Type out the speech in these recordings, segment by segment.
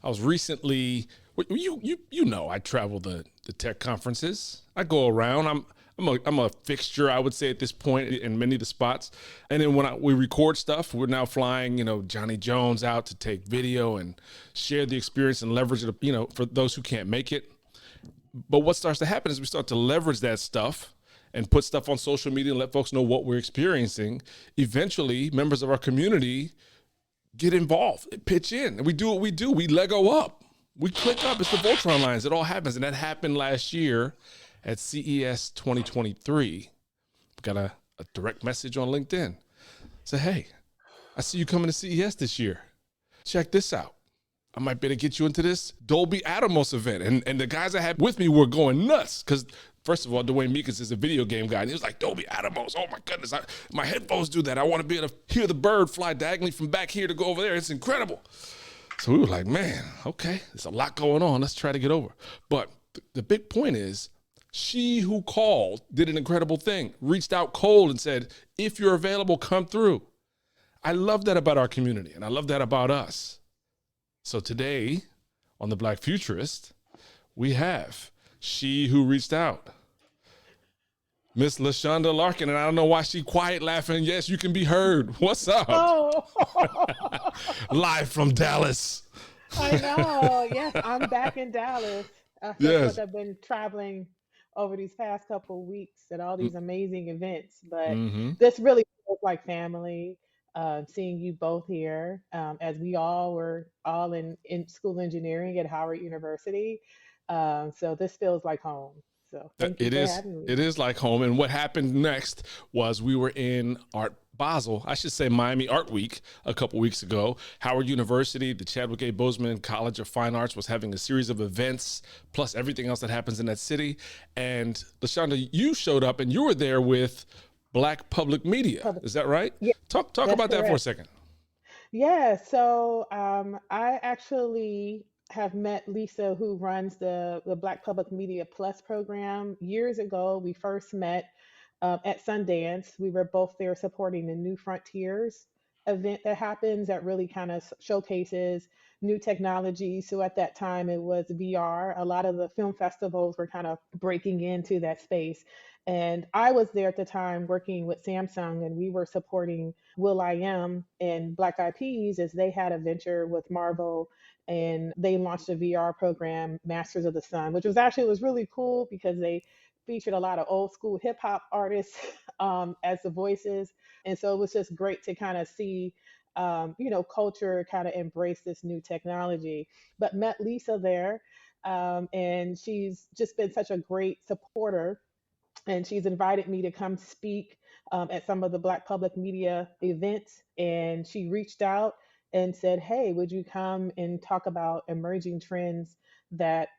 I was recently, you know, I travel the tech conferences. I go around. I'm a fixture, I would say, at this point in many of the spots. And then when we record stuff, we're now flying, Johnny Jones out to take video and share the experience and leverage it, for those who can't make it. But what starts to happen is we start to leverage that stuff and put stuff on social media and let folks know what we're experiencing. Eventually, members of our community get involved, pitch in, and we do what we do. We Lego up, we click up. It's the Voltron lines. It all happens, and that happened last year at CES 2023. Got a direct message on LinkedIn. Say, hey, I see you coming to CES this year. Check this out. I might be able to get you into this Dolby Atmos event. And the guys I had with me were going nuts because, first of all, Dwayne Meekins is a video game guy. And he was like, Dolby Atmos, oh my goodness, my headphones do that. I want to be able to hear the bird fly diagonally from back here to go over there. It's incredible. So we were like, man, okay, there's a lot going on. Let's try to get over. But the big point is, she who called did an incredible thing, reached out cold and said, if you're available, come through. I love that about our community, and I love that about us. So today on the Black Futurist, we have she who reached out, Miss Leshawnda Larkin, and I don't know why she quiet laughing. Yes, you can be heard. What's up? Oh. Live from Dallas. I know. Yes, I'm back in Dallas. Yes. I've been traveling over these past couple of weeks at all these amazing events, but this really feels like family. Seeing you both here, as we all were all in school engineering at Howard University. So this feels like home. So thank you for having me. It is like home. And what happened next was we were in Art Basel, I should say Miami Art Week a couple weeks ago. Howard University, the Chadwick A. Boseman College of Fine Arts was having a series of events, plus everything else that happens in that city. And Leshawnda, you showed up and you were there with Black Public Media. Is that right? Yeah, Talk about that for a second. Yeah, so I actually have met Lisa, who runs the Black Public Media Plus program. Years ago, we first met at Sundance. We were both there supporting the New Frontiers event that happens that really kind of showcases new technology. So at that time, it was VR. A lot of the film festivals were kind of breaking into that space. And I was there at the time working with Samsung, and we were supporting will.i.am and Black Eyed Peas as they had a venture with Marvel, and they launched a VR program, Masters of the Sun, which was really cool because they featured a lot of old school hip hop artists as the voices. And so it was just great to kind of see, culture kind of embrace this new technology. But met Lisa there, and she's just been such a great supporter. And she's invited me to come speak at some of the Black Public Media events. And she reached out and said, hey, would you come and talk about emerging trends that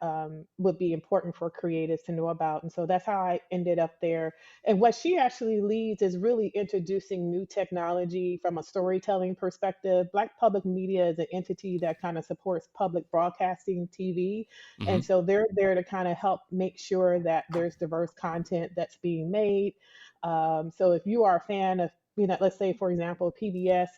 would be important for creatives to know about? And so that's how I ended up there. And what she actually leads is really introducing new technology from a storytelling perspective. Black Public Media is an entity that kind of supports public broadcasting TV. And so they're there to kind of help make sure that there's diverse content that's being made. So if you are a fan of, let's say, for example, PBS,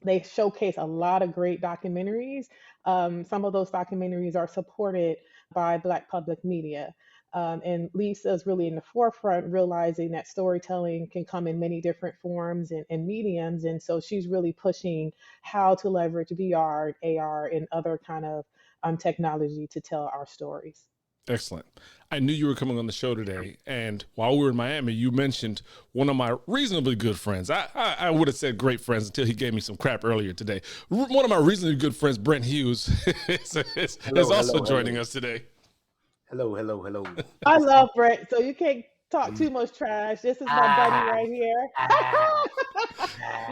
they showcase a lot of great documentaries. Some of those documentaries are supported by Black Public Media. And Lisa's really in the forefront, realizing that storytelling can come in many different forms and mediums. And so she's really pushing how to leverage VR, AR, and other kind of technology to tell our stories. Excellent. I knew you were coming on the show today, and while we were in Miami, you mentioned one of my reasonably good friends. I would have said great friends until he gave me some crap earlier today. One of my reasonably good friends, Brent Hughes, is also joining us today. Hello. I love Brent, so you can't talk too much trash. This is my buddy right here.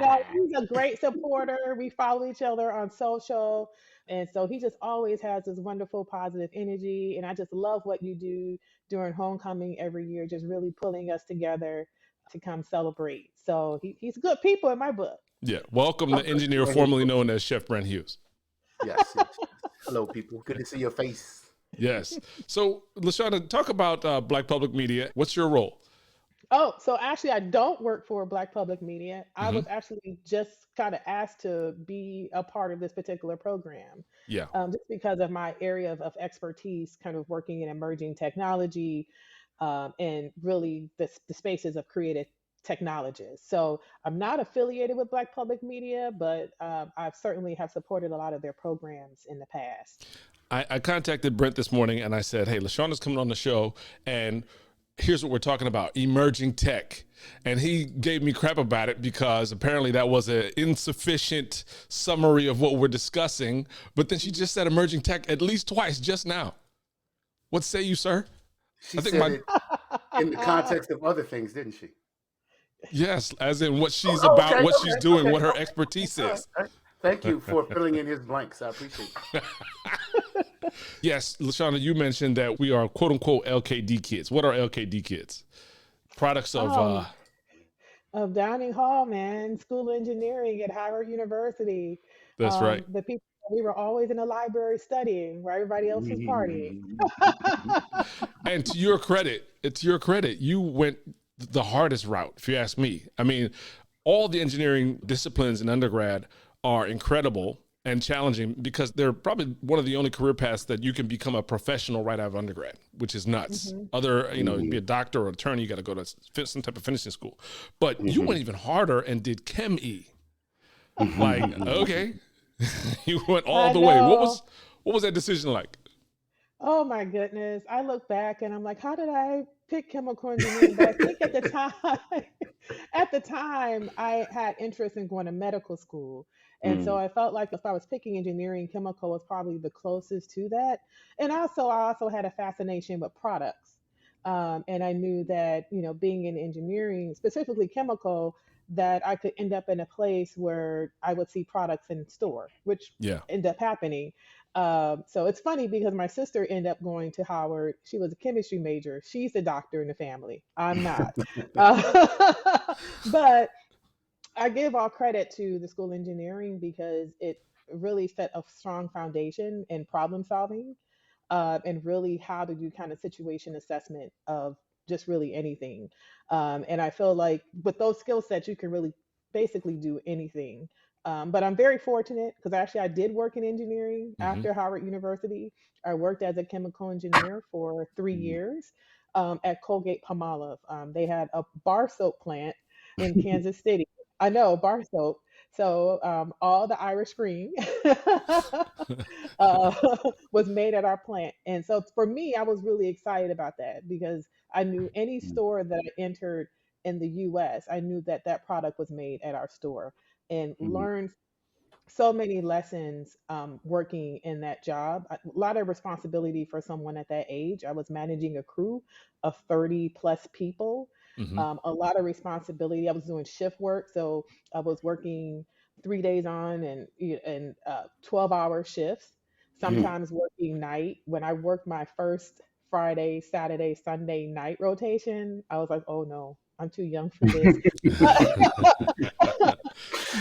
No, he's a great supporter. We follow each other on social. And so he just always has this wonderful positive energy. And I just love what you do during homecoming every year, just really pulling us together to come celebrate. So he's good people in my book. Yeah. Welcome the engineer formerly known as Chef Brent Hughes. Yes. Hello, people. Good to see your face. Yes. So, Leshawnda, talk about Black Public Media. What's your role? Oh, so actually, I don't work for Black Public Media. I Hmm. was actually just kind of asked to be a part of this particular program, Yeah. just because of my area of expertise, kind of working in emerging technology, and really the spaces of creative technologists. So I'm not affiliated with Black Public Media, but I've certainly have supported a lot of their programs in the past. I contacted Brent this morning and I said, hey, Leshawnda's coming on the show and here's what we're talking about, emerging tech. And he gave me crap about it because apparently that was an insufficient summary of what we're discussing. But then she just said emerging tech at least twice just now. What say you, sir? She I think said my, it in the context of other things, didn't she? yes, as in what she's Oh, about, okay, what she's okay, doing, okay. what her expertise All right, is. all right. Thank you for filling in his blanks. I appreciate it. Yes, Leshawnda, you mentioned that we are quote unquote LKD kids. What are LKD kids? Products of, um, of Downing Hall, man, School of Engineering at Howard University. that's right. The people we were always in the library studying, where everybody else was partying. And to your credit, it's your credit. You went the hardest route, if you ask me. I mean, all the engineering disciplines in undergrad are incredible and challenging because they're probably one of the only career paths that you can become a professional right out of undergrad, which is nuts. Hmm. Other, to be a doctor or attorney, you got to go to some type of finishing school. But you went even harder and did Chem E. Like, okay, you went all I the way. know. What was that decision like? Oh my goodness. I look back and I'm like, how did I pick chemical engineering? But I think at the time, at the time, I had interest in going to medical school. And so I felt like if I was picking engineering, chemical was probably the closest to that. And also, I also had a fascination with products. And I knew that, being in engineering, specifically chemical, that I could end up in a place where I would see products in store, which Yeah. ended up happening. So it's funny because my sister ended up going to Howard. She was a chemistry major. She's the doctor in the family. I'm not. But I give all credit to the School of Engineering because it really set a strong foundation in problem solving, and really how to do kind of situation assessment of just really anything. And I feel like with those skill sets, you can really basically do anything. But I'm very fortunate because actually I did work in engineering Hmm. after Howard University. I worked as a chemical engineer for 3 years, at Colgate Palmolive. They had a bar soap plant in Kansas City. I know, bar soap. So all the Irish cream uh, was made at our plant. And so for me, I was really excited about that because I knew any store that I entered in the US, I knew that that product was made at our store and learned so many lessons, working in that job. A lot of responsibility for someone at that age. I was managing a crew of 30 plus people. Hmm. A lot of responsibility. I was doing shift work, so I was working 3 days on and 12-hour shifts. Sometimes working night. When I worked my first Friday, Saturday, Sunday night rotation, I was like, oh no, I'm too young for this.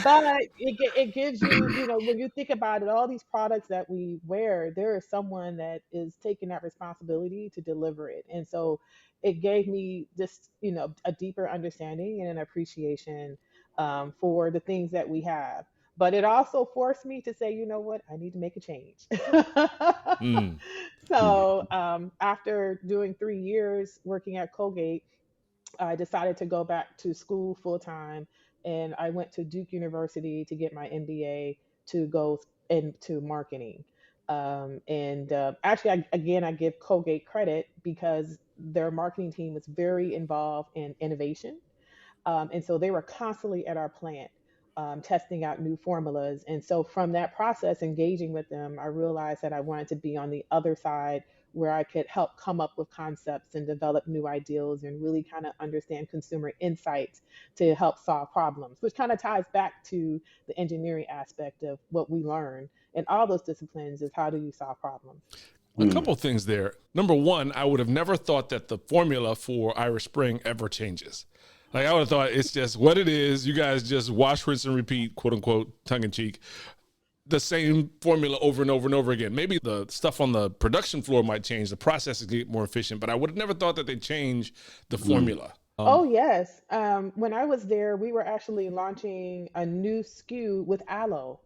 But it gives you, when you think about it, all these products that we wear, there is someone that is taking that responsibility to deliver it. And so it gave me just, a deeper understanding and an appreciation, for the things that we have. But it also forced me to say, you know what, I need to make a change. Mm. So after doing 3 years working at Colgate, I decided to go back to school full time, and I went to Duke University to get my MBA to go into marketing. And actually, again, I give Colgate credit because their marketing team was very involved in innovation, and so they were constantly at our plant, testing out new formulas. And so from that process, engaging with them, I realized that I wanted to be on the other side where I could help come up with concepts and develop new ideals and really kind of understand consumer insights to help solve problems, which kind of ties back to the engineering aspect of what we learn in all those disciplines is how do you solve problems. A couple of things there. Number one, I would have never thought that the formula for Irish Spring ever changes. Like I would have thought it's just what it is. You guys just wash, rinse, and repeat, quote unquote, tongue in cheek, the same formula over and over and over again. Maybe the stuff on the production floor might change, the processes get more efficient, but I would have never thought that they change the formula. Oh, yes. When I was there, we were actually launching a new SKU with aloe.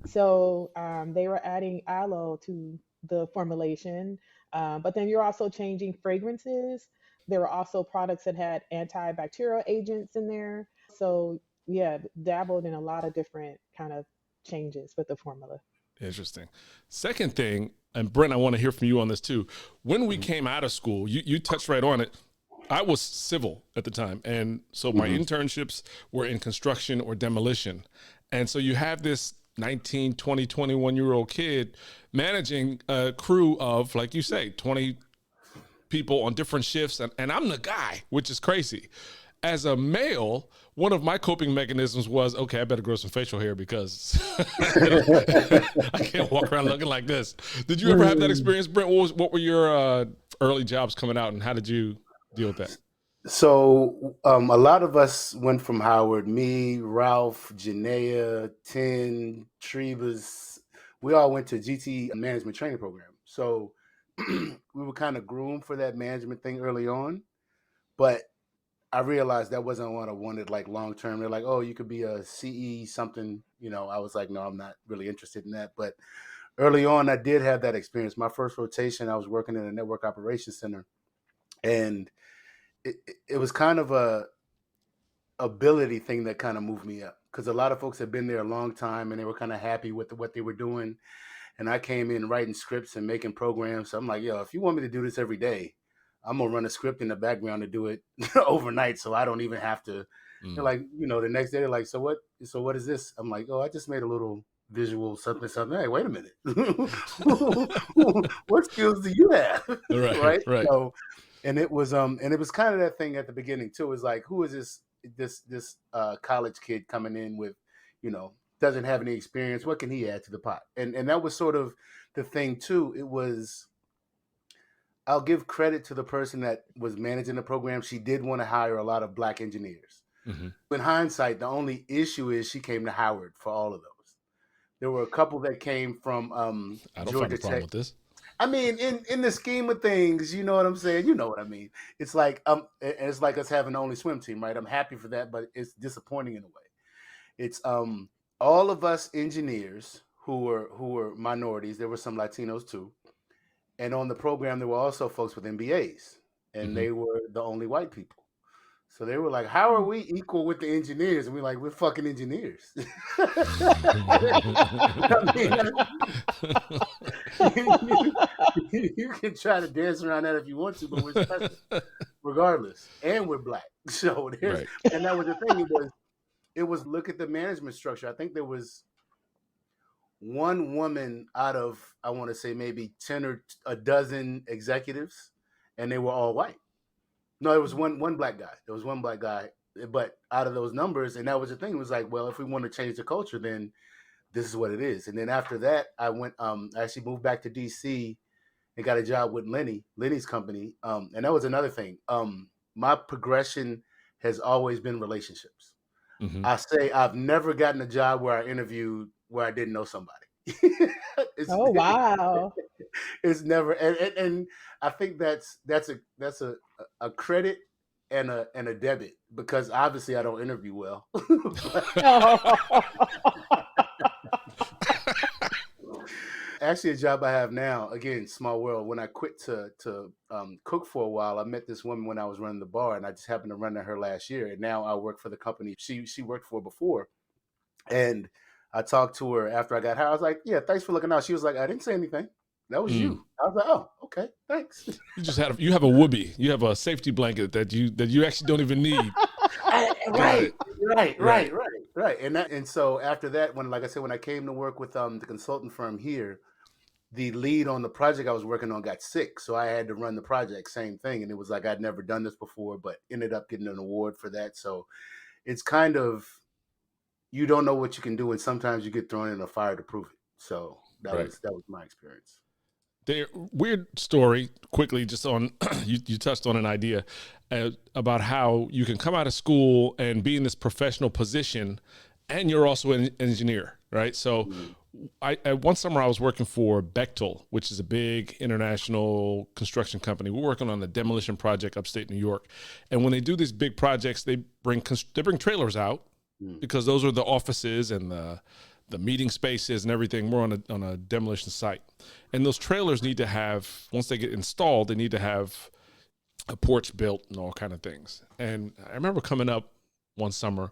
So they were adding aloe to the formulation, but then you're also changing fragrances. There were also products that had antibacterial agents in there. So yeah, dabbled in a lot of different kind of changes with the formula. Interesting. Second thing, and Brent, I want to hear from you on this too. When we Mhm. came out of school, you touched right on it. I was civil at the time. And so my Mhm. internships were in construction or demolition. And so you have this 19, 20, 21-year-old kid managing a crew of, like you say, 20 people on different shifts. And I'm the guy, which is crazy. As a male, one of my coping mechanisms was, okay, I better grow some facial hair because I can't walk around looking like this. Did you ever have that experience, Brent? What were your early jobs coming out, and how did you deal with that? So a lot of us went from Howard, me, Ralph, Janaea, Tin, Trebus. We all went to GT management training program. So we were kind of groomed for that management thing early on. But I realized that wasn't what I wanted like long term. They're like, oh, you could be a CE something. I was like, no, I'm not really interested in that. But early on, I did have that experience. My first rotation, I was working in a network operations center. And it was kind of a ability thing that kind of moved me up because a lot of folks had been there a long time and they were kind of happy with what they were doing. And I came in writing scripts and making programs. So I'm like, yo, if you want me to do this every day, I'm gonna run a script in the background to do it overnight, so I don't even have to. They're like, the next day they're like, so what is this? I'm like, oh, I just made a little visual something something. Hey, wait a minute, what skills do you have? Right, right. So, and it was kind of that thing at the beginning too. It was like, who is this college kid coming in with, doesn't have any experience? What can he add to the pot? And that was sort of the thing too. It was. I'll give credit to the person that was managing the program. She did want to hire a lot of Black engineers. Mm-hmm. In hindsight, the only issue is she came to Howard for all of those. There were a couple that came from I don't Georgia find a problem Tech. with this. I mean, in the scheme of things, you know what I'm saying? You know what I mean? It's like it's like us having the only swim team, right? I'm happy for that, but it's disappointing in a way. It's all of us engineers who were minorities. There were some Latinos too. And on the program, there were also folks with MBAs, and they were the only white people. So they were like, how are we equal with the engineers? And we're like, we're fucking engineers. I mean, you can try to dance around that if you want to, but we're special regardless. And we're Black. So Right. and that was the thing. It was look at the management structure. I think there was one woman out of, I want to say maybe 10 or a dozen executives, and they were all white. No, it was one Black guy. There was one Black guy, but out of those numbers, and that was the thing. It was like, well, if we want to change the culture, then this is what it is. And then after that, I went, I actually moved back to DC and got a job with Lenny's company. And that was another thing. My progression has always been relationships. Mm-hmm. I say I've never gotten a job where I interviewed where I didn't know somebody. Oh, wow. It's never, and I think that's a credit and a debit because obviously I don't interview well. Actually, a job I have now, again, small world. When I quit to cook for a while, I met this woman when I was running the bar, and I just happened to run to her last year. And now I work for the company she worked for before. And I talked to her after I got hired. I was like, "Yeah, thanks for looking out." She was like, "I didn't say anything. That was you." I was like, "Oh, okay, thanks." You have a whoopee. You have a safety blanket that you actually don't even need. Right. And so after that, when, like I said, when I came to work with the consultant firm here, the lead on the project I was working on got sick, so I had to run the project. Same thing, and it was like I'd never done this before, but ended up getting an award for that. So it's kind of, you don't know what you can do, and sometimes you get thrown in a fire to prove it. So that was my experience. The weird story quickly, just on you touched on an idea about how you can come out of school and be in this professional position, and you're also an engineer, right? So At one summer I was working for Bechtel, which is a big international construction company. We're working on a demolition project upstate New York. And when they do these big projects, they bring trailers out because those are the offices and the meeting spaces and everything. We're on a demolition site. And those trailers need to have, once they get installed, they need to have a porch built and all kind of things. And I remember coming up one summer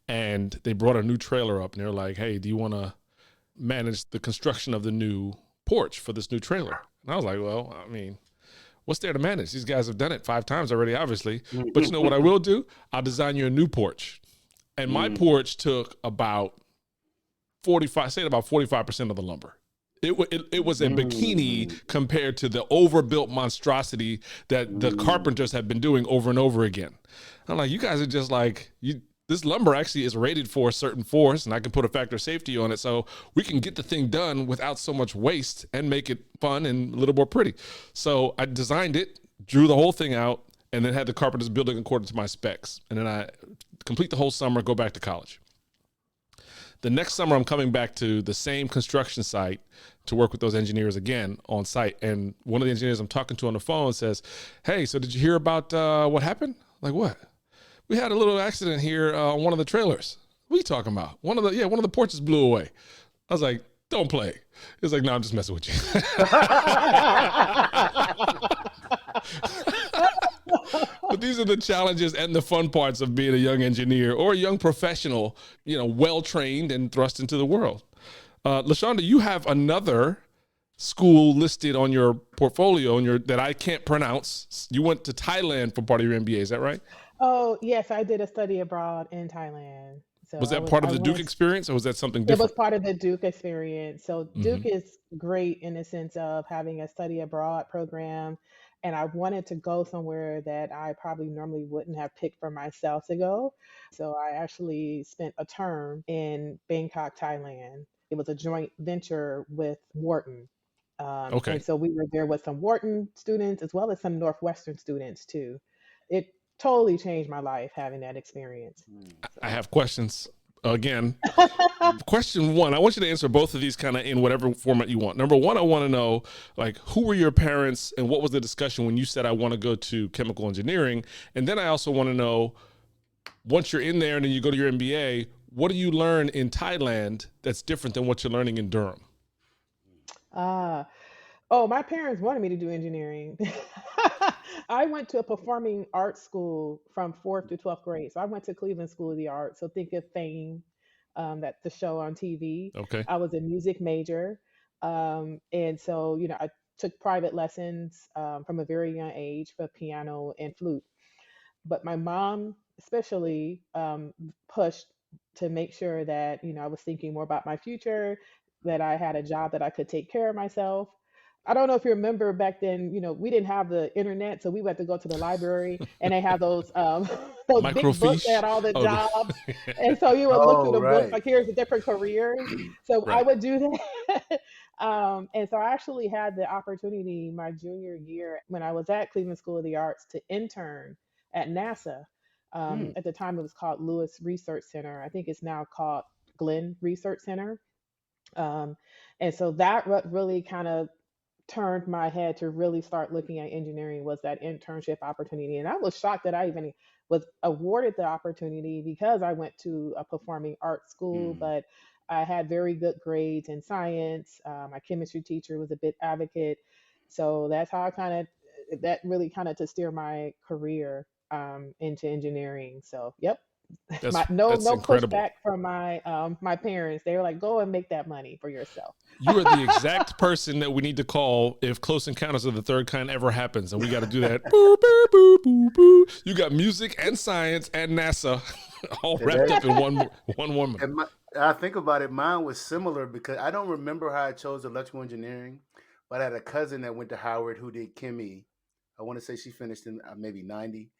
and they brought a new trailer up and they're like, hey, do you want to manage the construction of the new porch for this new trailer? And I was like, well, I mean, what's there to manage? These guys have done it 5 times already, obviously. But you know what I will do? I'll design you a new porch. And my porch took about 45% of the lumber. It was a bikini compared to the overbuilt monstrosity that the carpenters have been doing over and over again. I'm like, you guys are just like, this lumber actually is rated for a certain force, and I can put a factor of safety on it so we can get the thing done without so much waste and make it fun and a little more pretty. So I designed it, drew the whole thing out, and then had the carpenters building according to my specs. And then I complete the whole summer, go back to college. The next summer, I'm coming back to the same construction site to work with those engineers again on site. And one of the engineers I'm talking to on the phone says, hey, so did you hear about what happened? I'm like, what? We had a little accident here on one of the trailers. What are you talking about? One of the porches blew away. I was like, don't play. He's like, no, I'm just messing with you. But these are the challenges and the fun parts of being a young engineer or a young professional, well-trained and thrust into the world. Leshawnda, you have another school listed on your portfolio that I can't pronounce. You went to Thailand for part of your MBA, is that right? Oh, yes, I did a study abroad in Thailand. So was that part of the Duke experience, or was that something different? It was part of the Duke experience. So Duke is great in the sense of having a study abroad program. And I wanted to go somewhere that I probably normally wouldn't have picked for myself to go. So I actually spent a term in Bangkok, Thailand. It was a joint venture with Wharton. Okay. And so we were there with some Wharton students as well as some Northwestern students too. It totally changed my life having that experience. So. I have questions. Again, question one, I want you to answer both of these kind of in whatever format you want. Number one, I want to know, like, who were your parents and what was the discussion when you said, I want to go to chemical engineering? And then I also want to know, once you're in there and then you go to your MBA, what do you learn in Thailand that's different than what you're learning in Durham? Oh, my parents wanted me to do engineering. I went to a performing arts school from 4th to 12th grade. So I went to Cleveland School of the Arts. So think of Fame, that's the show on TV. Okay. I was a music major. And so, I took private lessons from a very young age for piano and flute. But my mom especially pushed to make sure that, I was thinking more about my future, that I had a job that I could take care of myself. I don't know if you remember back then, we didn't have the internet, so we had to go to the library and they have those those big books that had all the jobs. And so you would look through the books, like here's the different careers. So I would do that. And so I actually had the opportunity my junior year when I was at Cleveland School of the Arts to intern at NASA. At the time it was called Lewis Research Center. I think it's now called Glenn Research Center. And so that really kind of turned my head to really start looking at engineering was that internship opportunity. And I was shocked that I even was awarded the opportunity because I went to a performing arts school, but I had very good grades in science. My chemistry teacher was a bit advocate. So that's how that really kind of to steer my career into engineering. So, yep. No pushback from my parents. They were like, go and make that money for yourself. You are the exact person that we need to call if Close Encounters of the Third Kind ever happens, and we got to do that. Boo, boo, boo, boo, boo. You got music and science and NASA all wrapped up in one woman. And I think about it, mine was similar because I don't remember how I chose electrical engineering, but I had a cousin that went to Howard who did chemie. I want to say she finished in maybe 90,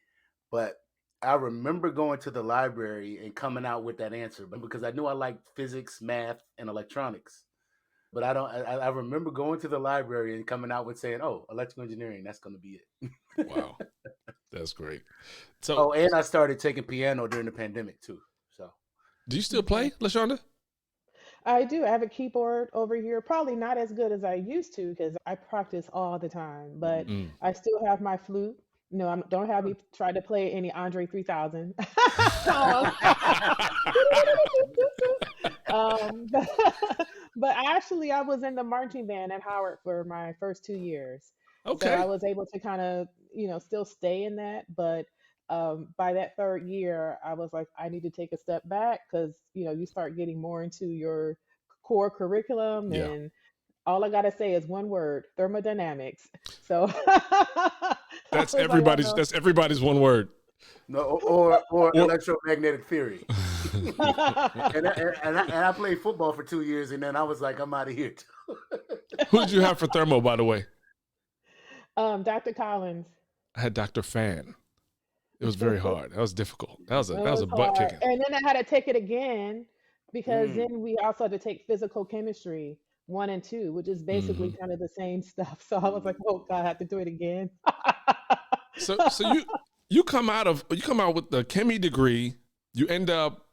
but I remember going to the library and coming out with that answer, but because I knew I liked physics, math, and electronics. But I remember going to the library and coming out with saying, oh, electrical engineering, that's going to be it. Wow. That's great. So, and I started taking piano during the pandemic too. So, do you still play, Leshawnda? I do. I have a keyboard over here. Probably not as good as I used to because I practice all the time, but Mm. I still have my flute. No, don't have me try to play any Andre 3000 songs. But, but actually, I was in the marching band at Howard for my first 2 years. So I Okay. was able to kind of, still stay in that. But by that third year, I was like, I need to take a step back because, you start getting more into your core curriculum. Yeah. And all I got to say is one word, thermodynamics. So I was like, oh no. That's everybody's one word. No, or Or electromagnetic theory. And I played football for 2 years, and then I was like, I'm out of here. who did you have for thermo, by the way? Dr. Collins. I had Dr. Fan. It was very hard. That was difficult. That was It a was butt hard. kicking. And then I had to take it again because Mm. then we also had to take physical chemistry 1 and 2, which is basically Hmm. kind of the same stuff. So I was like, oh God, I have to do it again. So you come out with the chemie degree. You end up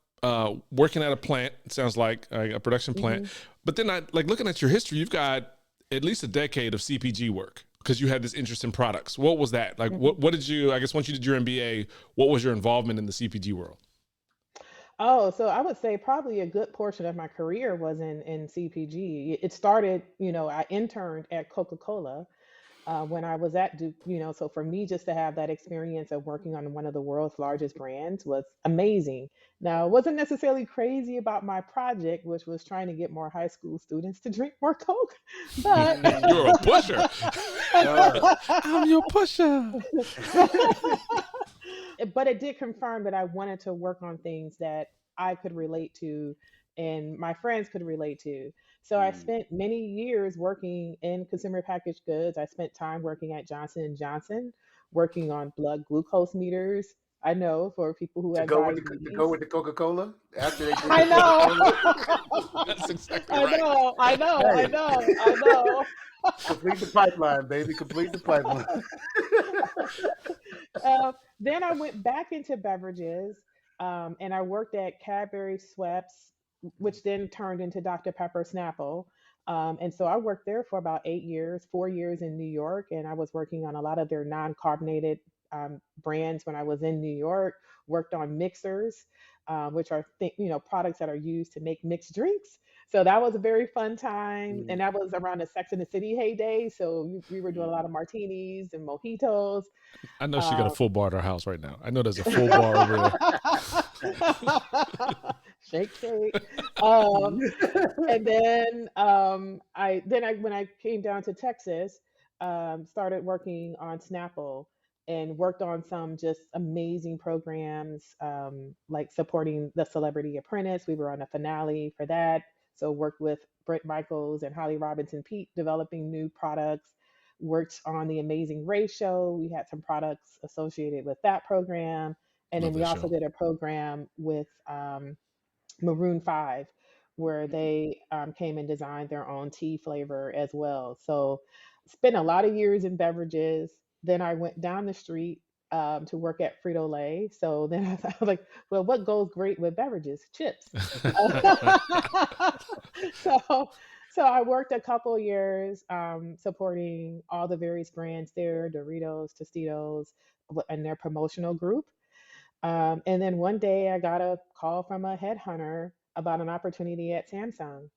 working at a plant. It sounds like a production plant. Hmm. But then looking at your history, you've got at least a decade of CPG work because you had this interest in products. What was that? Like, Hmm. what did you, I guess once you did your MBA, what was your involvement in the CPG world? Oh, so I would say probably a good portion of my career was in CPG. It started, I interned at Coca-Cola when I was at Duke, so for me just to have that experience of working on one of the world's largest brands was amazing. Now, I wasn't necessarily crazy about my project, which was trying to get more high school students to drink more Coke, but You're a pusher. Uh, I'm your pusher. but it did confirm that I wanted to work on things that I could relate to and my friends could relate to. So I mm. spent many years working in consumer packaged goods. I spent time working at Johnson and Johnson, working on blood glucose meters. I know for people who to have go with diabetes. the Coca-Cola after they did I the Coca-Cola. know. That's exactly I right. know. I know. I Hey, know. I know. complete the pipeline, baby. Complete the pipeline. Then I went back into beverages, and I worked at Cadbury Schweppes, which then turned into Dr. Pepper Snapple. And so I worked there for about 8 years, 4 years in New York, and I was working on a lot of their non-carbonated brands when I was in New York. Worked on mixers, which are products that are used to make mixed drinks. So that was a very fun time, Mm, and that was around the Sex and the City heyday. So we were doing a lot mm. of martinis and mojitos. I know she got a Um, full bar at her house right now. I know there's a full bar over there. shake, shake. Um, and then I when I came down to Texas, started working on Snapple and worked on some just amazing programs, like supporting the Celebrity Apprentice. We were on a finale for that, so worked with Brent Michaels and Holly Robinson Pete developing new products. Worked on the Amazing Race show. We had some products associated with that program, and Love then we that also show. did a program with Maroon 5, where they came and designed their own tea flavor as well. So, spent a lot of years in beverages. Then I went down the street to work at Frito Lay. So then I was like, well, what goes great with beverages? Chips. so, so I worked a couple years supporting all the various brands there, Doritos, Tostitos, and their promotional group. And then one day I got a call from a headhunter about an opportunity at Samsung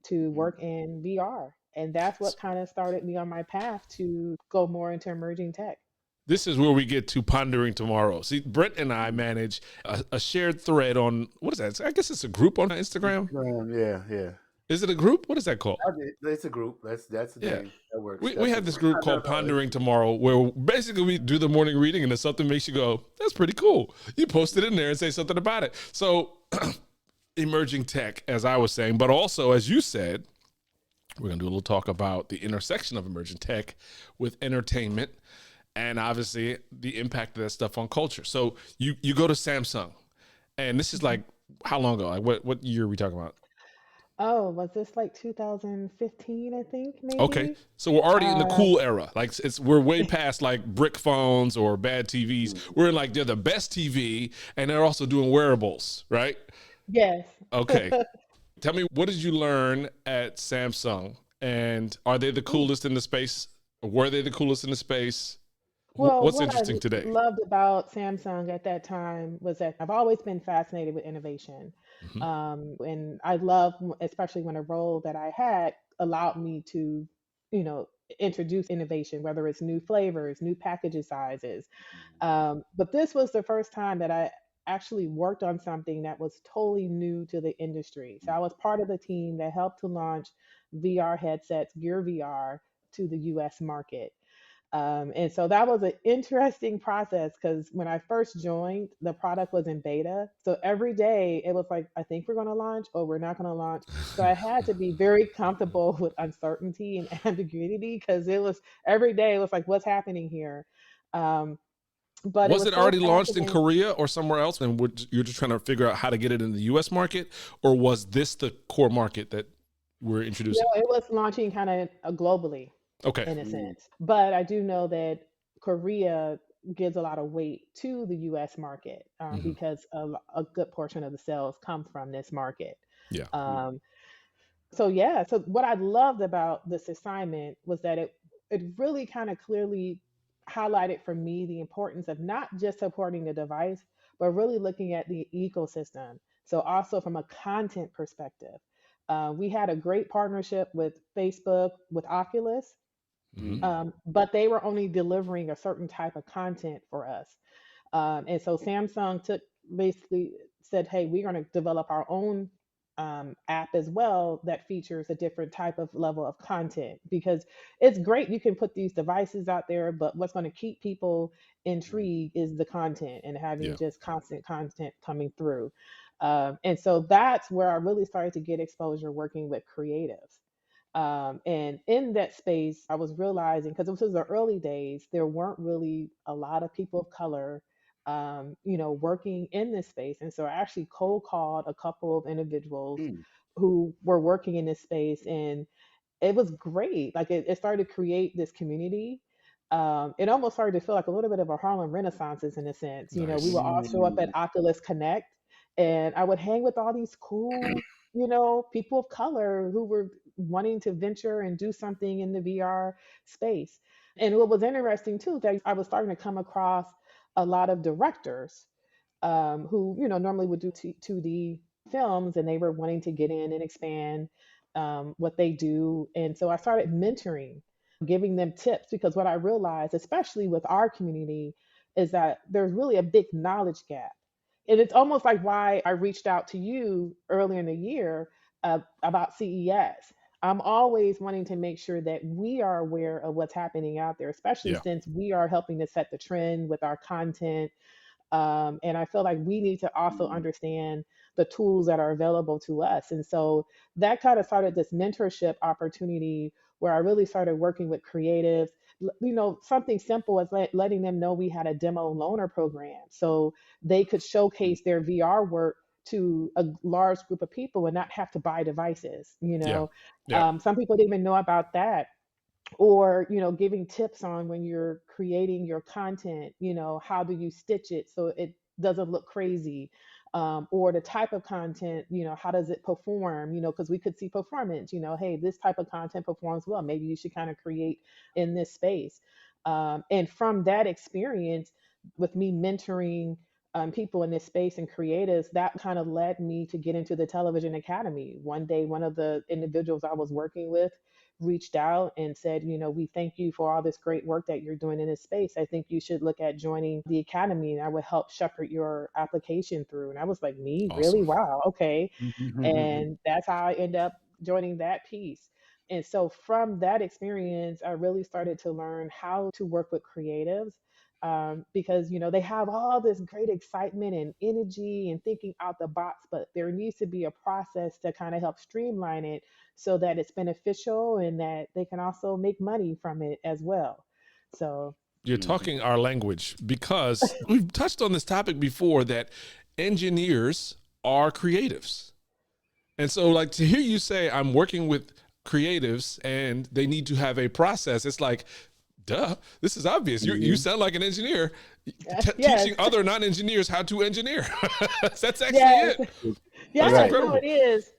to Mm. work in VR. And that's what kind of started me on my path to go more into emerging tech. This is where we get to pondering tomorrow. See, Brent and I manage a shared thread on, what is that? I guess it's a group on Instagram. Yeah. Is it a group? What is that called? It's a group. That's the Yeah. name that works. We That's have the this first group time called I've heard it. Pondering Tomorrow, where basically we do the morning reading and then something makes you go, that's pretty cool. You post it in there and say something about it. So emerging tech, as I was saying, but also, as you said, we're going to do a little talk about the intersection of emerging tech with entertainment and obviously the impact of that stuff on culture. So you go to Samsung, and this is like, how long ago? Like what year are we talking about? Oh, was this like 2015, I think, Okay, maybe? so we're already in the Um, cool era. Like we're way past like brick phones or bad TVs. Mm. We're in like they're the best TV, and they're also doing wearables, right? yes. Okay, Tell me, what did you learn at Samsung? And are they the coolest in the space? Or were they the coolest in the space? Well, What's what I interesting today? loved about Samsung at that time was that I've always been fascinated with innovation. Hmm. And I love, especially when a role that I had allowed me to, you know, introduce innovation, whether it's new flavors, new packaging sizes. But this was the first time that I actually worked on something that was totally new to the industry. So I was part of the team that helped to launch VR headsets, Gear VR, to the US market. And so that was an interesting process because when I first joined, the product was in beta. So every day it was like, I think we're going to launch or we're not going to launch. So I had to be very comfortable with uncertainty and ambiguity because it was every day it was like, what's happening here? Um, but it Was was it so already launched in fascinating. Korea or somewhere else, and you're just trying to figure out how to get it in the U.S. market, or was this the core market that we're No, introducing? it was launching kind of globally Okay. in a sense. But I do know that Korea gives a lot of weight to the US market Hmm. because a good portion of the sales come from this market. Yeah. Um, so yeah, so what I loved about this assignment was that it really kind of clearly highlighted for me the importance of not just supporting the device, but really looking at the ecosystem. So also from a content perspective, we had a great partnership with Facebook with Oculus, Hmm. but they were only delivering a certain type of content for us. And so Samsung took basically said, hey, we're going to develop our own app as well that features a different type of level of content because it's great you can put these devices out there, but what's going to keep people intrigued is the content and having Yeah. just constant content coming through. And so that's where I really started to get exposure working with creatives. And in that space, I was realizing because this was the early days, there weren't really a lot of people of color, working in this space. And so I actually cold called a couple of individuals who were working in this space, and it was great. Like it started to create this community. It almost started to feel like a little bit of a Harlem Renaissances in a sense. We would Nice. all show up at Oculus Connect, and I would hang with all these cool, people of color who were wanting to venture and do something in the VR space. And what was interesting too, that I was starting to come across a lot of directors who normally would do 2D films, and they were wanting to get in and expand what they do. And so I started mentoring, giving them tips because what I realized, especially with our community, is that there's really a big knowledge gap. And it's almost like why I reached out to you earlier in the year about CES. I'm always wanting to make sure that we are aware of what's happening out there, especially Yeah. since we are helping to set the trend with our content, and I feel like we need to also understand the tools that are available to us. And so that kind of started this mentorship opportunity where I really started working with creatives. Something simple as letting them know we had a demo loaner program so they could showcase their VR work to a large group of people and not have to buy devices. Yeah. Yeah. Some people didn't even know about that, or giving tips on when you're creating your content, how do you stitch it so it doesn't look crazy, or the type of content, how does it perform, because we could see performance, hey, this type of content performs well, maybe you should kind of create in this space. And from that experience with me mentoring people in this space and creatives, that kind of led me to get into the television academy. One day one of the individuals I was working with reached out and said, we thank you for all this great work that you're doing in this space. I think you should look at joining the academy and I would help shepherd your application through. And I was like, me? Really? Awesome. Wow. Okay. And that's how I end up joining that piece. And so from that experience, I really started to learn how to work with creatives, because they have all this great excitement and energy and thinking out the box, but there needs to be a process to kind of help streamline it so that it's beneficial and that they can also make money from it as well. So You're talking our language because we've touched on this topic before that engineers are creatives. And so, like, to hear you say, I'm working with creatives and they need to have a process, it's like, duh, this is obvious. You sound like an engineer yes, teaching other non-engineers how to engineer. That's actually yes, it. That's yes, Right. no, incredible. it is.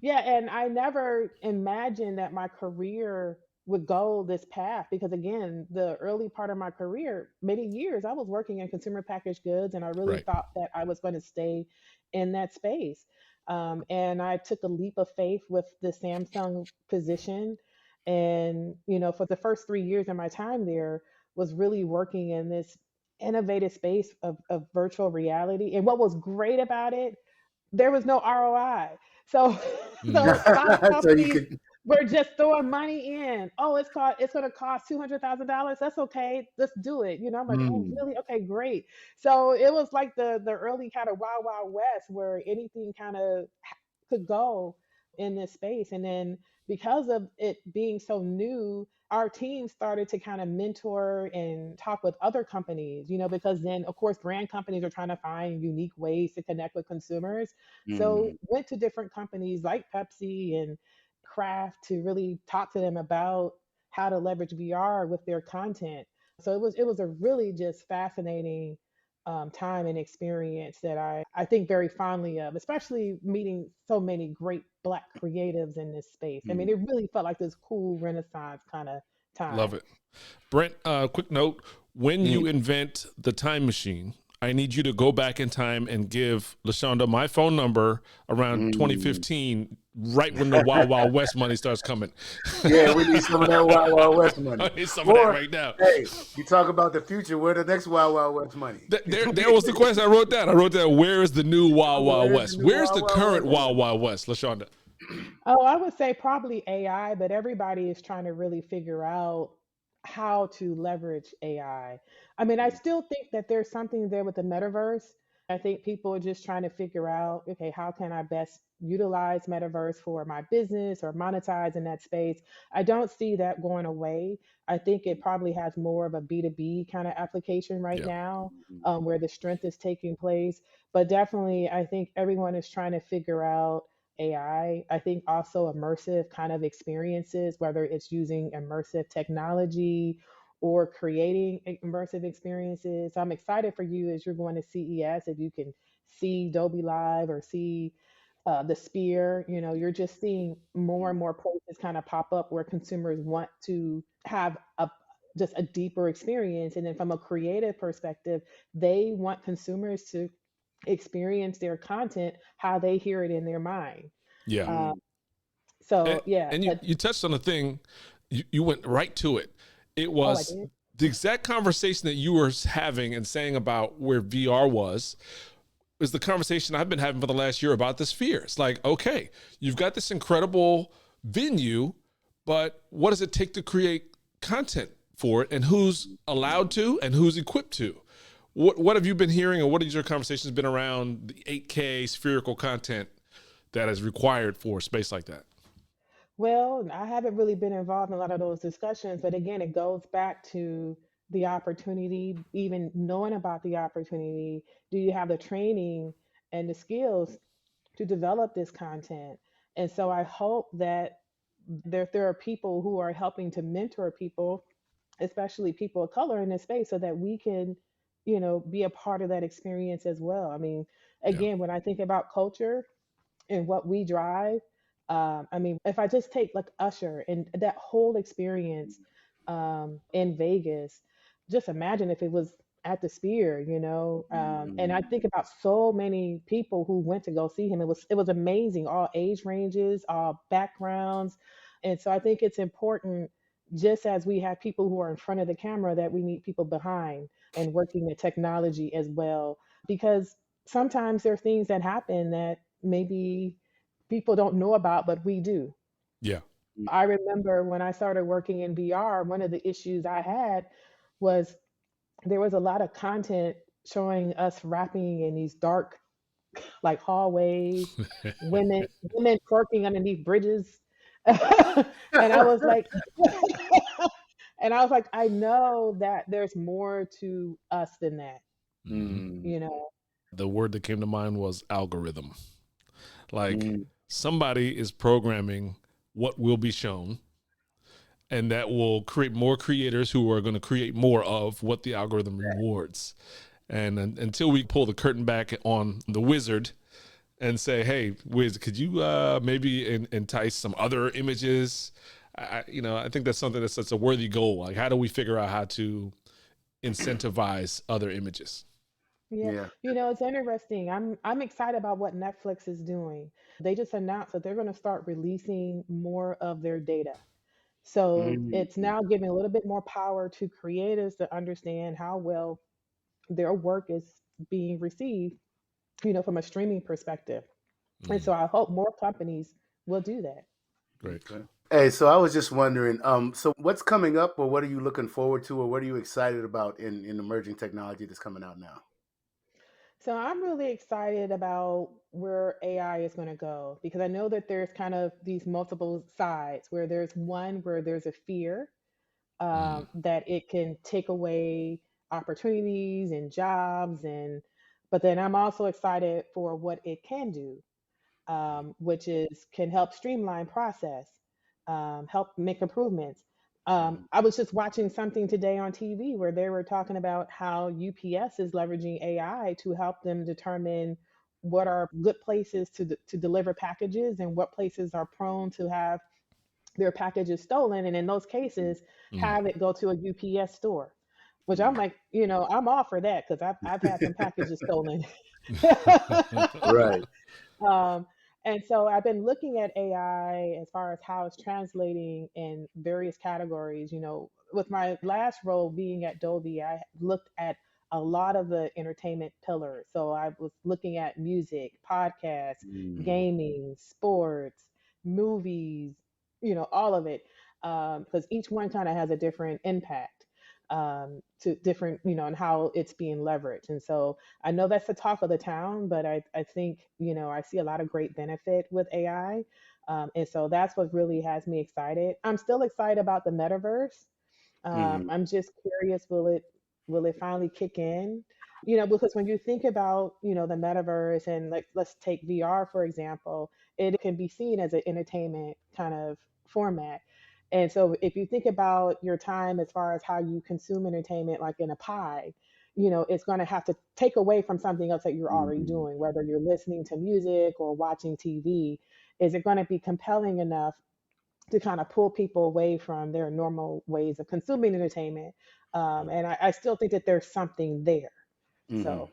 Yeah, and I never imagined that my career would go this path because again, the early part of my career, many years, I was working in consumer packaged goods and I really Right. thought that I was going to stay in that space. And I took a leap of faith with the Samsung position. And, for the first 3 years of my time there, was really working in this innovative space of virtual reality. And what was great about it, there was no ROI. So Mm. so a lot of So you companies could. were just throwing money in. Oh, it's gonna cost $200,000. That's okay. Let's do it. I'm like, oh Mm, really? Okay, great. So it was like the early kind of wild wild west where anything kind of could go in this space. And then because of it being so new, our team started to kind of mentor and talk with other companies, because then of course brand companies are trying to find unique ways to connect with consumers. So mm, went to different companies like Pepsi and Kraft to really talk to them about how to leverage VR with their content. So it was a really just fascinating time and experience that I think very fondly of, especially meeting so many great Black creatives in this space. I mean, mm. it really felt like this cool Renaissance kind of Love time. it. Brent, quick note. When Mm. you invent the time machine, I need you to go back in time and give Leshawnda my phone number around Mm. 2015, right when the Wild Wild West money starts coming. Yeah, we need some of that Wild Wild West money. I need some of that Or, right now. hey, you talk about the future. Where the next Wild Wild West money? There was the question I wrote down. I wrote down, where is the new Wild Wild Where's the West? new Where's Wild the Wild current West Wild money? Wild West, Leshawnda? Oh, I would say probably AI, but everybody is trying to really figure out how to leverage AI. I mean, I still think that there's something there with the metaverse. I think people are just trying to figure out, okay, how can I best utilize metaverse for my business or monetize in that space? I don't see that going away. I think it probably has more of a B2B kind of application right Yeah. now, where the strength is taking place. But definitely, I think everyone is trying to figure out AI. I think also immersive kind of experiences, whether it's using immersive technology or creating immersive experiences. So I'm excited for you as you're going to CES, if you can see Dolby Live or see the Sphere. You're just seeing more and more places kind of pop up where consumers want to have just a deeper experience. And then from a creative perspective, they want consumers to experience their content how they hear it in their mind. Yeah. Uh, Mm, And, so yeah, and you touched on the thing, you went right to it. It oh, I was did. the exact conversation that you were having and saying about where VR was the conversation I've been having for the last year about the Sphere. It's like, okay, you've got this incredible venue, but what does it take to create content for it, and who's allowed to and who's equipped to? What have you been hearing, or what has your conversations been around the 8K spherical content that is required for a space like that? Well, I haven't really been involved in a lot of those discussions, but again, it goes back to the opportunity, even knowing about the opportunity. Do you have the training and the skills to develop this content? And so I hope that there are people who are helping to mentor people, especially people of color in this space, so that we can, be a part of that experience as well. I mean, Yeah. again, when I think about culture and what we drive, I mean, if I just take like Usher and that whole experience in Vegas, just imagine if it was at the Sphere, and I mm, think about so many people who went to go see him. It was amazing, all age ranges, all backgrounds. And so I think it's important, just as we have people who are in front of the camera, that we need people behind and working the technology as well. Because sometimes there are things that happen that maybe people don't know about, but we do. Yeah. I remember when I started working in VR, one of the issues I had was there was a lot of content showing us rapping in these dark, like hallways, women twerking underneath bridges. And I was like, and I was like, I know that there's more to us than that, Mhm. mm, you know. The word that came to mind was algorithm. Like, mm. somebody is programming what will be shown, and that will create more creators who are going to create more of what the algorithm rewards. And until we pull the curtain back on the wizard and say, hey, Wiz, could you maybe entice some other images? I think that's something that's a worthy goal. Like, how do we figure out how to incentivize other images? Yeah, Yeah. it's interesting. I'm excited about what Netflix is doing. They just announced that they're going to start releasing more of their data. So Mm. it's now giving a little bit more power to creators to understand how well their work is being received, from a streaming perspective. And Mm, so I hope more companies will do that. great. Okay. Hey, so I was just wondering, so what's coming up, or what are you looking forward to, or what are you excited about in emerging technology that's coming out now? So I'm really excited about where AI is going to go because I know that there's kind of these multiple sides where there's one where there's a fear Mm, that it can take away opportunities and jobs but then I'm also excited for what it can do, which is can help streamline process, help make improvements. Mhm. I was just watching something today on TV where they were talking about how UPS is leveraging AI to help them determine what are good places to deliver packages and what places are prone to have their packages stolen. And in those cases, mm. have it go to a UPS store, which I'm Mm. like, I'm all for that because I've had some packages stolen. Right. Um, and so I've been looking at AI as far as how it's translating in various categories. With my last role being at Dolby, I looked at a lot of the entertainment pillars. So I was looking at music, podcasts, Mm. gaming, sports, movies, all of it, because each one kind of has a different impact, to different, and how it's being leveraged. And so I know that's the talk of the town, but I think, I see a lot of great benefit with AI. And so that's what really has me excited. I'm still excited about the metaverse. Mhm. I'm just curious, will it finally kick in? Because when you think about, the metaverse and like let's take VR for example, it can be seen as an entertainment kind of format. And so if you think about your time as far as how you consume entertainment, like in a pie, it's going to have to take away from something else that you're already Mhm. doing, whether you're listening to music or watching TV. Is it going to be compelling enough to kind of pull people away from their normal ways of consuming entertainment? And I still think that there's something there. Mhm. So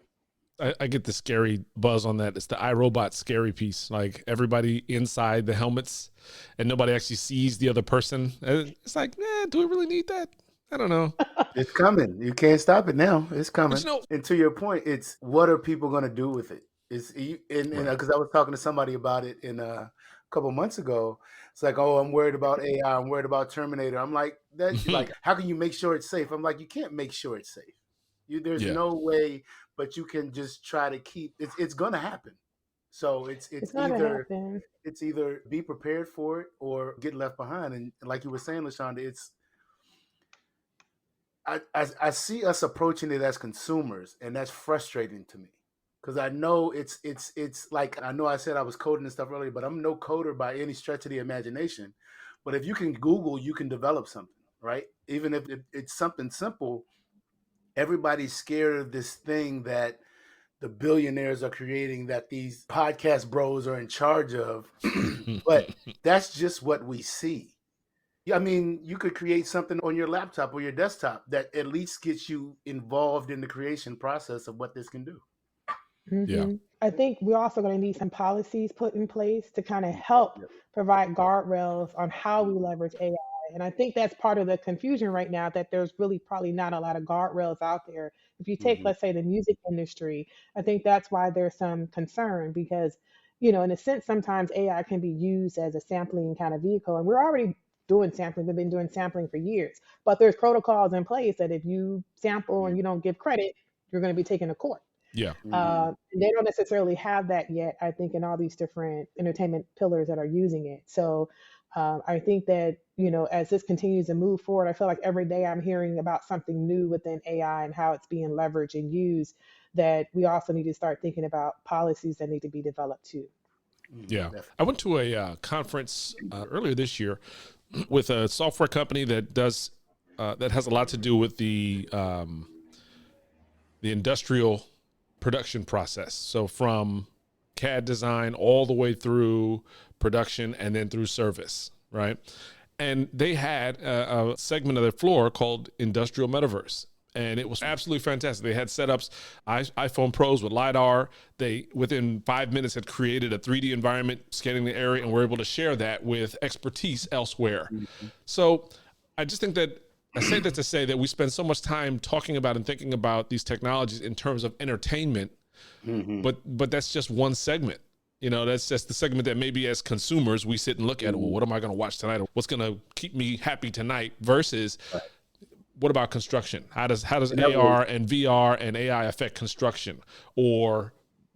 I get the scary buzz on that. It's the iRobot scary piece. Like everybody inside the helmets and nobody actually sees the other person. And it's like, do we really need that? I don't know. It's coming. You can't stop it now. It's But coming. And to your point, it's what are people going to do with it? And right. because I was talking to somebody about it in a couple months ago. It's like, oh, I'm worried about AI. I'm worried about Terminator. I'm like, that. Like, how can you make sure it's safe? I'm like, you can't make sure it's safe. There's Yeah. no way, but you can just try to keep. It's going to happen. So it's going to happen. it's either be prepared for it or get left behind. And like you were saying, Leshawnda, I see us approaching it as consumers, and that's frustrating to me because I know it's like I know I said I was coding and stuff earlier, but I'm no coder by any stretch of the imagination. But if you can Google, you can develop something, right? Even if it's something simple, everybody's scared of this thing that the billionaires are creating that these podcast bros are in charge of. But that's just what we see. Yeah, I mean, you could create something on your laptop or your desktop that at least gets you involved in the creation process of what this can do. Yeah. I think we're also going to need some policies put in place to kind of help Yep. provide guardrails on how we leverage AI. And I think that's part of the confusion right now, that there's really probably not a lot of guardrails out there. If you take, Mm-hmm. let's say, the music industry, I think that's why there's some concern because, in a sense, sometimes AI can be used as a sampling kind of vehicle. And we're already doing sampling. We've been doing sampling for years, but there's protocols in place that if you sample and you don't give credit, you're going to be taken to court. Yeah. Mm-hmm. They don't necessarily have that yet, I think, in all these different entertainment pillars that are using it. So I think that, as this continues to move forward, I feel like every day I'm hearing about something new within AI and how it's being leveraged and used, that we also need to start thinking about policies that need to be developed too. Yeah. Mm-hmm. I went to a conference earlier this year with a software company that does that has a lot to do with the industrial production process. So from CAD design all the way through production and then through service, right? And they had a segment of their floor called Industrial Metaverse. And it was absolutely fantastic. They had setups, iPhone Pros with LiDAR. They, within 5 minutes, had created a 3D environment, scanning the area, and were able to share that with expertise elsewhere. So I just think that, I say that to say that we spend so much time talking about and thinking about these technologies in terms of entertainment, but that's just one segment. You know, that's just the segment that maybe as consumers, we sit and look at, well, what am I going to watch tonight? Or what's going to keep me happy tonight versus what about construction? How does AR and VR and AI affect construction or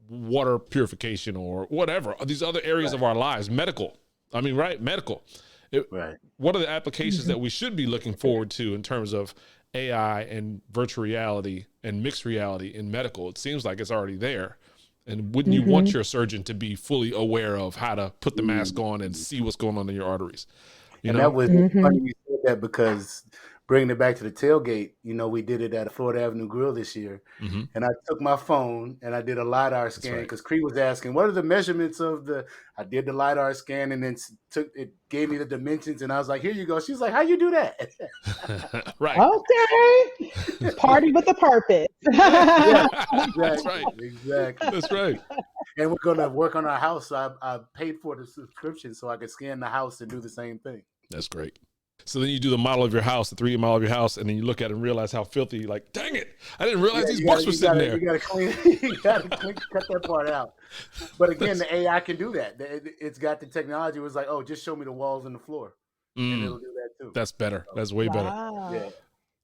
water purification or whatever? These other areas of our lives, medical. I mean, medical. What are the applications that we should be looking forward to in terms of AI and virtual reality and mixed reality in medical? It seems like it's already there. And wouldn't you want your surgeon to be fully aware of how to put the mask on and see what's going on in your arteries? That was funny you said that, because bringing it back to the tailgate, you know, we did it at a Florida Avenue Grill this year. And I took my phone and I did a LiDAR scan, because Cree was asking, what are the measurements of I did the LiDAR scan, and then it gave me the dimensions, and I was like, here you go. She's like, how you do that? Right. Okay. Party with a purpose. That's right. Exactly. That's right. And we're going to work on our house. So I paid for the subscription so I could scan the house and do the same thing. That's great. So then you do the model of your house, the 3D model of your house, and then you look at it and realize how filthy, like, dang it, I didn't realize these books were sitting there. You got to clean it. You got to cut that part out. But again, the AI can do that. It's got the technology. It was like, oh, just show me the walls and the floor. And it'll do that too. That's better. That's way better. Yeah.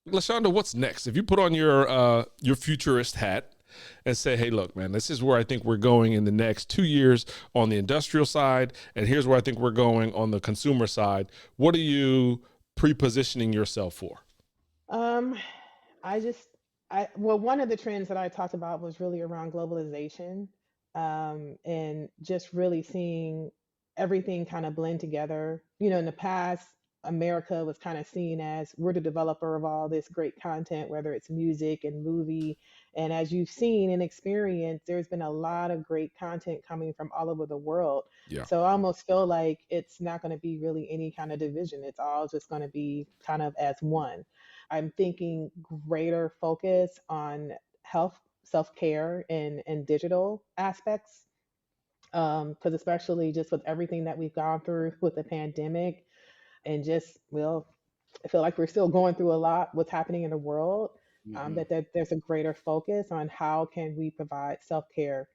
Leshawnda, what's next? If you put on your futurist hat and say, hey, look, man, this is where I think we're going in the next 2 years on the industrial side, and here's where I think we're going on the consumer side, what are you pre-positioning yourself for? Well, one of the trends that I talked about was really around globalization, and just really seeing everything kind of blend together. You know, in the past, America was kind of seen as we're the developer of all this great content, whether it's music and movie. And as you've seen and experienced, there's been a lot of great content coming from all over the world. Yeah. So I almost feel like it's not going to be really any kind of division. It's all just going to be kind of as one. I'm thinking greater focus on health, self-care, and digital aspects. Because especially just with everything that we've gone through with the pandemic, and just, well, I feel like we're still going through a lot, what's happening in the world, that there's a greater focus on how can we provide self-care.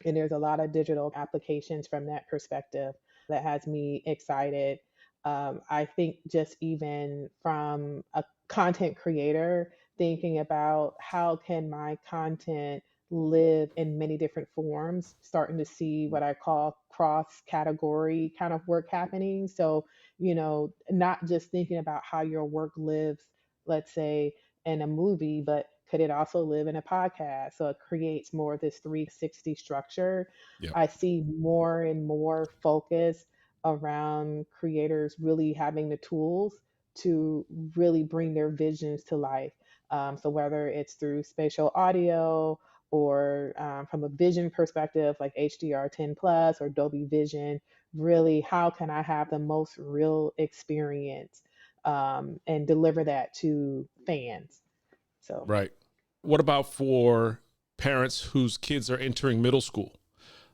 And there's a lot of digital applications from that perspective that has me excited. I think just even from a content creator, thinking about how can my content live in many different forms, starting to see what I call cross category kind of work happening. So, you know, not just thinking about how your work lives, let's say in a movie, but could it also live in a podcast? So it creates more of this 360 structure. Yep. I see more and more focus around creators really having the tools to really bring their visions to life. So whether it's through spatial audio or from a vision perspective, like HDR10 Plus or Dolby Vision, really, how can I have the most real experience and deliver that to fans? So, Right. What about for parents whose kids are entering middle school?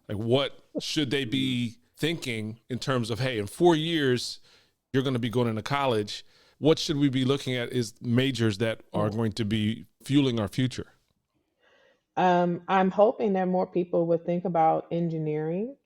Like, what should they be thinking in terms of, hey, in 4 years, you're going to be going into college. What should we be looking at is majors that are going to be fueling our future? I'm hoping that more people would think about engineering.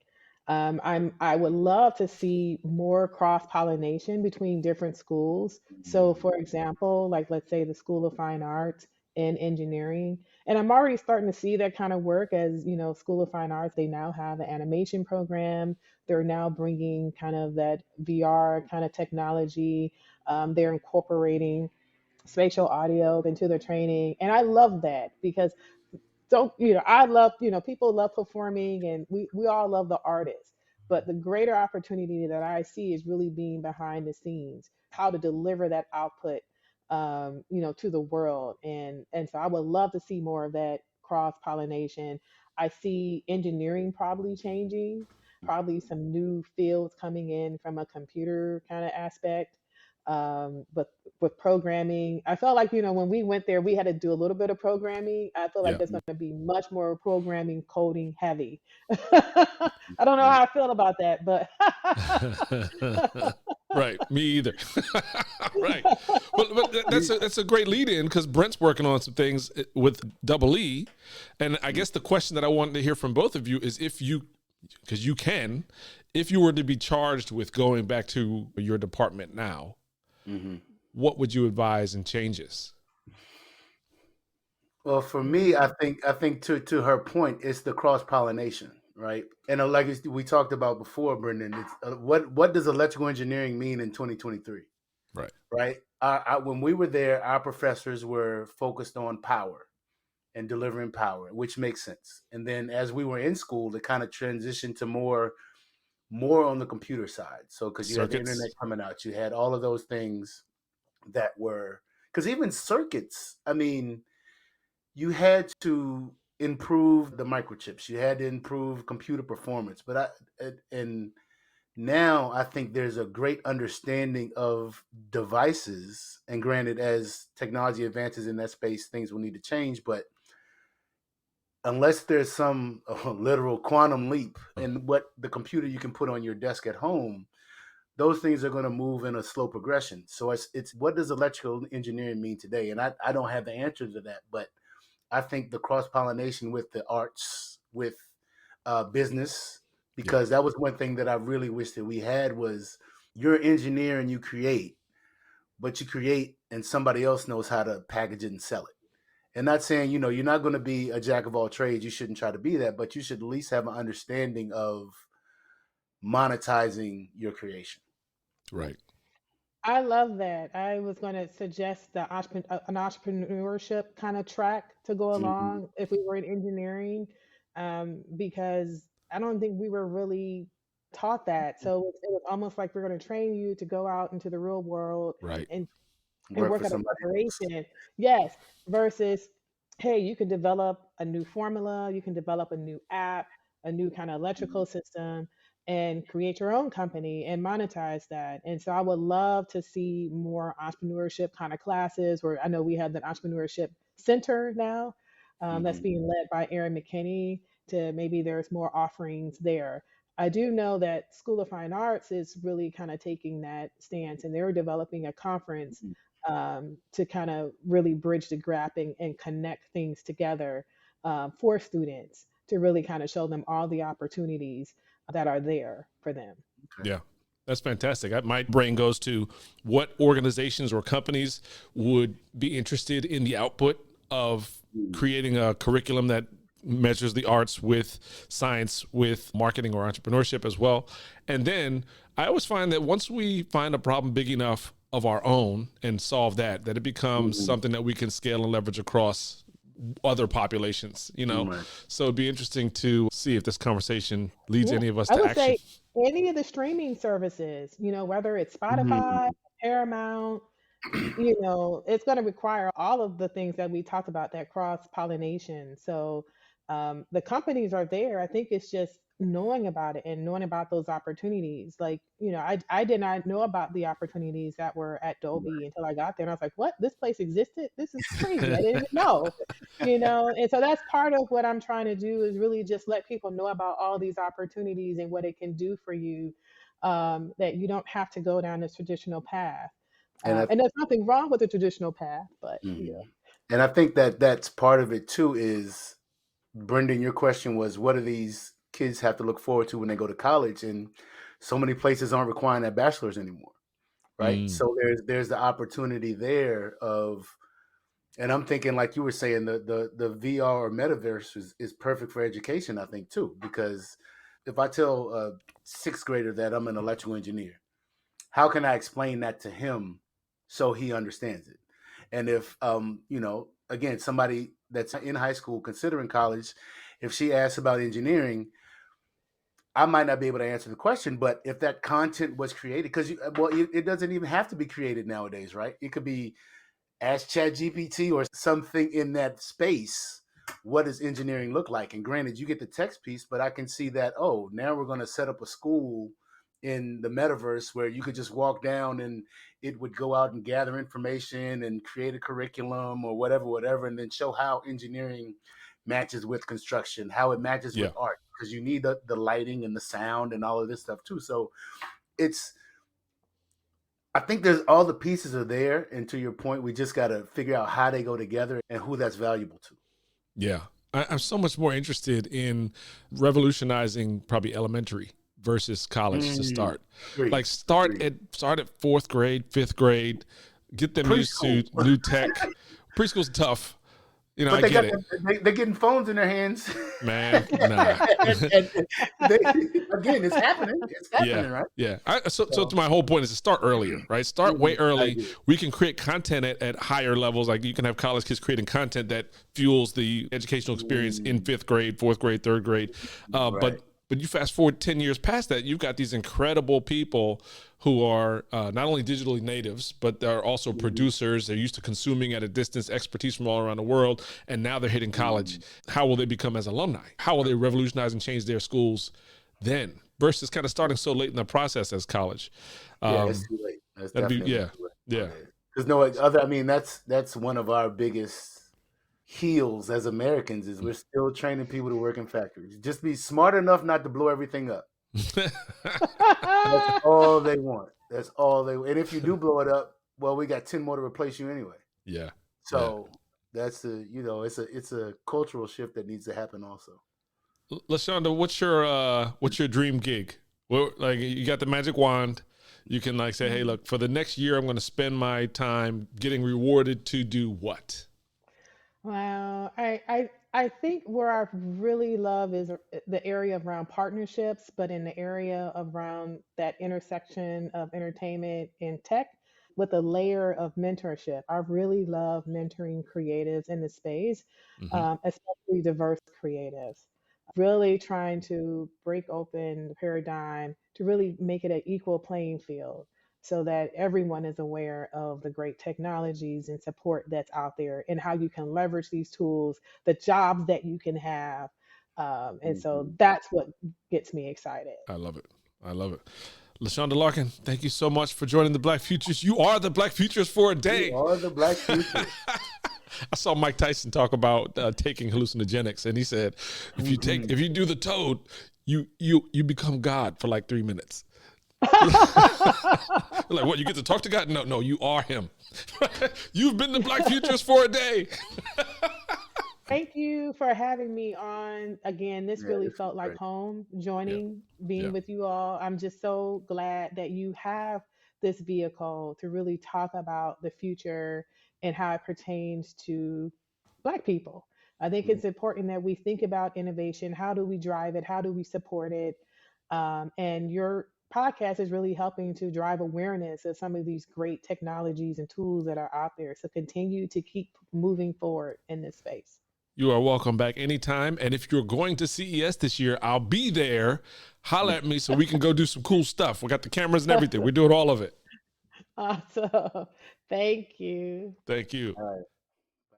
I would love to see more cross pollination between different schools. So, for example, like let's say the School of Fine Arts and engineering, and I'm already starting to see that kind of work. As you know, School of Fine Arts, they now have an animation program. They're now bringing kind of that VR kind of technology. They're incorporating spatial audio into their training, and I love that because I love, people love performing, and we all love the artist. But the greater opportunity that I see is really being behind the scenes, how to deliver that output, to the world. And so I would love to see more of that cross pollination. I see engineering probably changing, probably some new fields coming in from a computer kind of aspect. But with programming, I felt like, when we went there, we had to do a little bit of programming. I feel like Yeah. there's going to be much more programming, coding heavy. I don't know how I feel about that, but Right. Me either. Right. But that's a great lead in, because Brent's working on some things with Double E. And I guess the question that I wanted to hear from both of you is, if you were to be charged with going back to your department now, what would you advise and changes? Well, for me, I think to her point, it's the cross pollination, right? And like we talked about before, Bryndan, it's what does electrical engineering mean in 2023, Right. right? When we were there, our professors were focused on power and delivering power, which makes sense. And then as we were in school, it kind of transitioned to more on the computer side. So because you had the internet coming out, you had all of those things that were, because even circuits, I mean, you had to improve the microchips, you had to improve computer performance. And now I think there's a great understanding of devices. And granted, as technology advances in that space, things will need to change. But unless there's some literal quantum leap in what the computer you can put on your desk at home, those things are going to move in a slow progression. So it's what does electrical engineering mean today? And I don't have the answer to that, but I think the cross-pollination with the arts, with business, because that was one thing that I really wish that we had, was you're an engineer and you create, but you create and somebody else knows how to package it and sell it. And not saying, you're not going to be a jack of all trades. You shouldn't try to be that, but you should at least have an understanding of monetizing your creation. Right. I love that. I was going to suggest an entrepreneurship kind of track to go along if we were in engineering, because I don't think we were really taught that. So it was almost like we're going to train you to go out into the real world Right. and Work work for at a somebody else. corporation. Yes, versus, hey, you can develop a new formula, you can develop a new app, a new kind of electrical system, and create your own company and monetize that. And so I would love to see more entrepreneurship kind of classes, where I know we have the entrepreneurship center now, that's being led by Aaron McKinney. To maybe there's more offerings there. I do know that School of Fine Arts is really kind of taking that stance, and they're developing a conference to kind of really bridge the gap and connect things together for students, to really kind of show them all the opportunities that are there for them. Okay. Yeah, that's fantastic. My brain goes to what organizations or companies would be interested in the output of creating a curriculum that measures the arts with science, with marketing or entrepreneurship as well. And then I always find that once we find a problem big enough of our own and solve that it becomes something that we can scale and leverage across other populations, So it'd be interesting to see if this conversation leads any of us to I would action. say any of the streaming services, whether it's Spotify, Paramount, it's going to require all of the things that we talked about, that cross pollination. So the companies are there. I think it's just knowing about it and knowing about those opportunities. Like, I did not know about the opportunities that were at Dolby until I got there. And I was like, what? This place existed? This is crazy. I didn't even know. And so that's part of what I'm trying to do, is really just let people know about all these opportunities and what it can do for you, that you don't have to go down this traditional path. And there's nothing wrong with the traditional path, but And I think that that's part of it too. Is, Bryndan, your question was, what do these kids have to look forward to when they go to college? And so many places aren't requiring that bachelor's anymore, right? So there's the opportunity there of, and I'm thinking, like you were saying, the VR or Metaverse is perfect for education, I think too, because if I tell a sixth grader that I'm an electrical engineer, how can I explain that to him so he understands it? And if, again, somebody that's in high school considering college, if she asks about engineering, I might not be able to answer the question. But if that content was created, because it doesn't even have to be created nowadays, right? It could be Ask ChatGPT or something in that space what does engineering look like? And granted, you get the text piece, but I can see that, oh, now we're going to set up a school in the metaverse where you could just walk down and it would go out and gather information and create a curriculum or whatever, and then show how engineering matches with construction, how it matches with art, because you need the lighting and the sound and all of this stuff too. So I think there's all the pieces are there. And to your point, we just got to figure out how they go together and who that's valuable to. Yeah. I'm so much more interested in revolutionizing probably elementary versus college to start. Like start at fourth grade, fifth grade, get them used to new tech. Preschool's tough. You know, but I get it. They're getting phones in their hands. Man, nah. Again, it's happening. It's happening, right? Yeah. So to my whole point is to start earlier, right? Start way early. We can create content at higher levels. Like you can have college kids creating content that fuels the educational experience in fifth grade, fourth grade, third grade. But you fast forward 10 years past that, you've got these incredible people who are not only digitally natives, but they're also producers. They're used to consuming at a distance, expertise from all around the world, and now they're hitting college. How will they become as alumni? How will they revolutionize and change their schools then versus kind of starting so late in the process as college? It's too late. That's definitely too late. Because that's one of our biggest heels as Americans is we're still training people to work in factories. Just be smart enough not to blow everything up. That's all they want. That's all they want. And if you do blow it up, well, we got 10 more to replace you anyway. Yeah. So that's it's a cultural shift that needs to happen also. Leshawnda, what's your dream gig? Well, like you got the magic wand. You can like say, hey, look, for the next year, I'm going to spend my time getting rewarded to do what? Wow. I think where I really love is the area around partnerships, but in the area around that intersection of entertainment and tech with a layer of mentorship. I really love mentoring creatives in the space, especially diverse creatives. Really trying to break open the paradigm to really make it an equal playing field so that everyone is aware of the great technologies and support that's out there and how you can leverage these tools, the jobs that you can have. And so that's what gets me excited. I love it. Leshawnda Larkin, thank you so much for joining the Black Futurists. You are the Black Futurists for a day. You are the Black Futurists. I saw Mike Tyson talk about taking hallucinogenics, and he said, if you do the toad, you become God for like 3 minutes. Like, what, you get to talk to God? No, you are him. You've been the Black Futurist for a day. Thank you for having me on again. This really felt like home, being with you all. I'm just so glad that you have this vehicle to really talk about the future and how it pertains to Black people. I think it's important that we think about innovation. How do we drive it? How do we support it? And your podcast is really helping to drive awareness of some of these great technologies and tools that are out there. So continue to keep moving forward in this space. You are welcome back anytime. And if you're going to CES this year, I'll be there. Holler at me so we can go do some cool stuff. We got the cameras and everything. We're doing all of it. Awesome. Thank you. Thank you. All right.